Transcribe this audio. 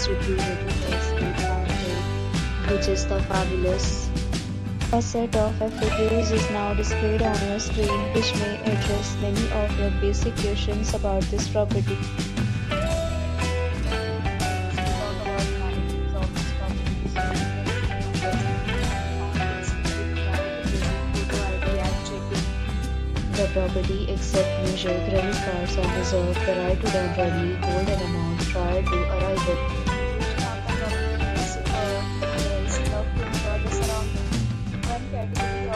Jupiter State Fountain, which is the fabulous. A set of FAQs is now displayed on your screen, which may address many of your basic questions about this property. The property accepts major credit cards and reserves the right to temporarily hold an amount prior to arrival. One category